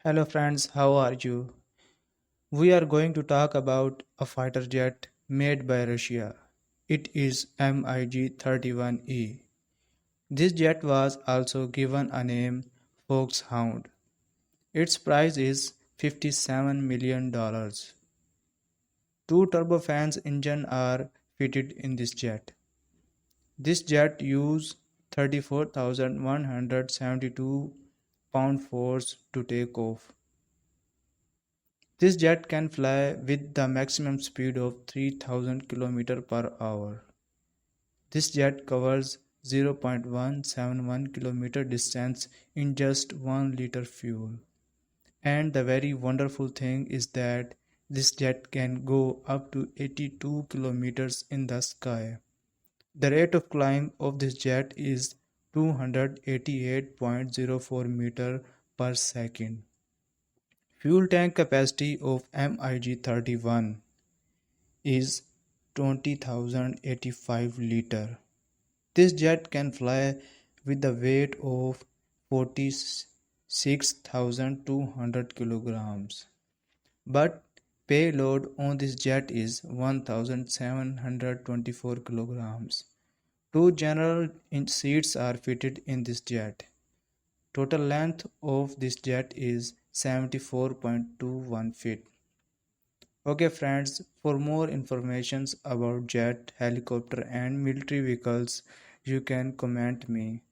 Hello friends, how are you? We are going to talk about a fighter jet made by Russia. It is MiG-31E. This jet was also given a name Foxhound. Its price is $57 million. Two turbofans engine are fitted in this jet. This jet uses 34,172 pound force to take off. This jet can fly with the maximum speed of 3000 km per hour. This jet covers 0.171 km distance in just 1 liter fuel. And the very wonderful thing is that this jet can go up to 82 kilometers in the sky. The rate of climb of this jet is 288.04 meter per second. Fuel tank capacity of MiG-31 is 20,085 liter. This jet can fly with a weight of 46,200 kilograms. But payload on this jet is 1,724 kilograms. Two general seats are fitted in this jet. Total length of this jet is 74.21 feet. Okay friends, for more informations about jet, helicopter and military vehicles, you can comment me.